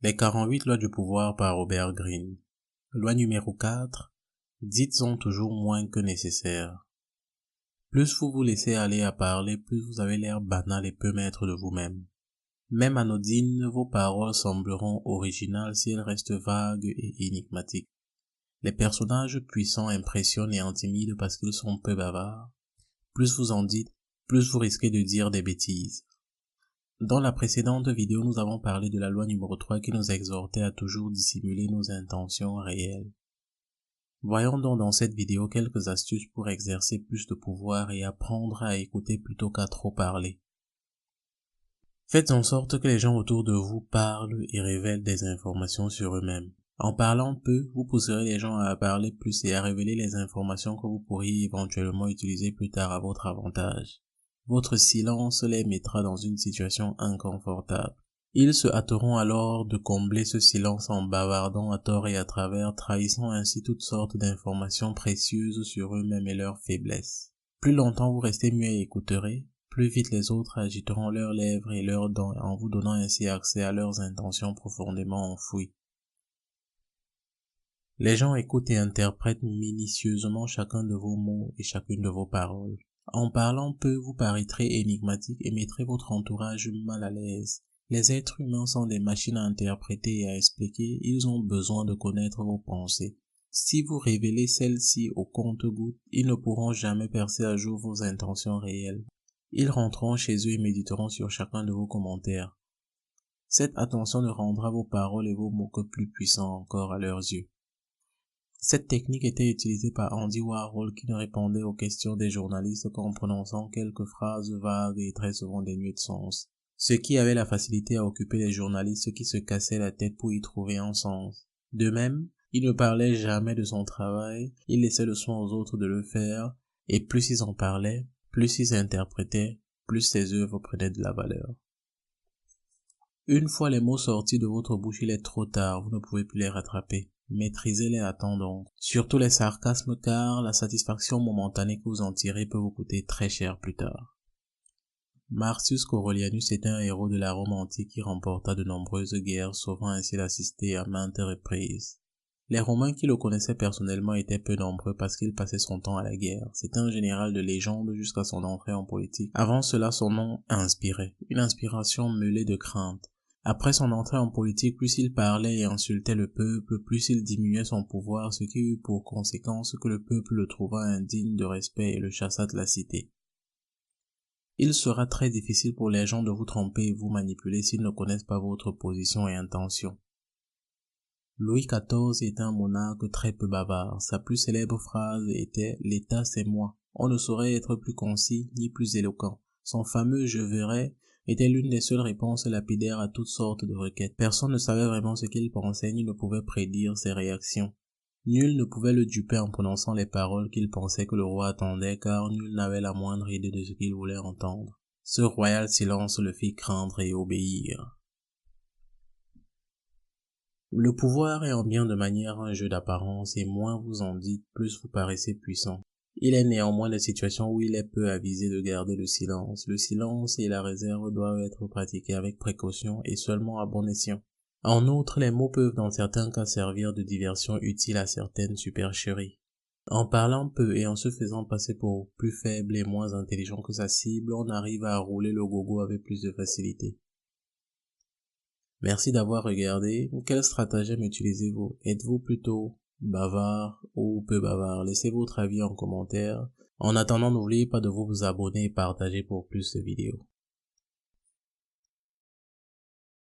Les 48 lois du pouvoir par Robert Greene. Loi numéro 4. Dites-en toujours moins que nécessaire. Plus vous vous laissez aller à parler, plus vous avez l'air banal et peu maître de vous-même. Même anodines, vos paroles sembleront originales si elles restent vagues et énigmatiques. Les personnages puissants impressionnent et intimident parce qu'ils sont peu bavards. Plus vous en dites, plus vous risquez de dire des bêtises. Dans la précédente vidéo, nous avons parlé de la loi numéro 3 qui nous exhortait à toujours dissimuler nos intentions réelles. Voyons donc dans cette vidéo quelques astuces pour exercer plus de pouvoir et apprendre à écouter plutôt qu'à trop parler. Faites en sorte que les gens autour de vous parlent et révèlent des informations sur eux-mêmes. En parlant peu, vous pousserez les gens à parler plus et à révéler les informations que vous pourriez éventuellement utiliser plus tard à votre avantage. Votre silence les mettra dans une situation inconfortable. Ils se hâteront alors de combler ce silence en bavardant à tort et à travers, trahissant ainsi toutes sortes d'informations précieuses sur eux-mêmes et leurs faiblesses. Plus longtemps vous restez muet et écouterez, plus vite les autres agiteront leurs lèvres et leurs dents en vous donnant ainsi accès à leurs intentions profondément enfouies. Les gens écoutent et interprètent minutieusement chacun de vos mots et chacune de vos paroles. En parlant peu, vous paraîtrez énigmatique et mettrez votre entourage mal à l'aise. Les êtres humains sont des machines à interpréter et à expliquer, ils ont besoin de connaître vos pensées. Si vous révélez celles-ci au compte-gouttes, ils ne pourront jamais percer à jour vos intentions réelles. Ils rentreront chez eux et méditeront sur chacun de vos commentaires. Cette attention ne rendra vos paroles et vos mots que plus puissants encore à leurs yeux. Cette technique était utilisée par Andy Warhol qui ne répondait aux questions des journalistes qu'en prononçant quelques phrases vagues et très souvent dénuées de sens, ce qui avait la facilité à occuper les journalistes qui se cassaient la tête pour y trouver un sens. De même, il ne parlait jamais de son travail, il laissait le soin aux autres de le faire, et plus ils en parlaient, plus ils interprétaient, plus ses œuvres prenaient de la valeur. Une fois les mots sortis de votre bouche, il est trop tard, vous ne pouvez plus les rattraper. Maîtrisez-les à temps donc. Surtout les sarcasmes car la satisfaction momentanée que vous en tirez peut vous coûter très cher plus tard. Marcus Corellianus est un héros de la Rome antique qui remporta de nombreuses guerres, sauvant ainsi la cité à maintes reprises. Les Romains qui le connaissaient personnellement étaient peu nombreux parce qu'il passait son temps à la guerre. C'était un général de légende jusqu'à son entrée en politique. Avant cela, son nom inspirait. Une inspiration mêlée de crainte. Après son entrée en politique, plus il parlait et insultait le peuple, plus il diminuait son pouvoir, ce qui eut pour conséquence que le peuple le trouva indigne de respect et le chassa de la cité. Il sera très difficile pour les gens de vous tromper et vous manipuler s'ils ne connaissent pas votre position et intention. Louis XIV était un monarque très peu bavard. Sa plus célèbre phrase était « L'État c'est moi ». On ne saurait être plus concis ni plus éloquent. Son fameux « je verrai » était l'une des seules réponses lapidaires à toutes sortes de requêtes. Personne ne savait vraiment ce qu'il pensait ni ne pouvait prédire ses réactions. Nul ne pouvait le duper en prononçant les paroles qu'il pensait que le roi attendait car nul n'avait la moindre idée de ce qu'il voulait entendre. Ce royal silence le fit craindre et obéir. Le pouvoir est en bien de manière un jeu d'apparence et moins vous en dites, plus vous paraissez puissant. Il est néanmoins des situations où il est peu avisé de garder le silence. Le silence et la réserve doivent être pratiqués avec précaution et seulement à bon escient. En outre, les mots peuvent dans certains cas servir de diversion utile à certaines supercheries. En parlant peu et en se faisant passer pour plus faible et moins intelligent que sa cible, on arrive à rouler le gogo avec plus de facilité. Merci d'avoir regardé. Quel stratagème utilisez-vous? Êtes-vous plutôt bavard ou peu bavard? Laissez votre avis en commentaire. En attendant, n'oubliez pas de vous abonner et partager pour plus de vidéos.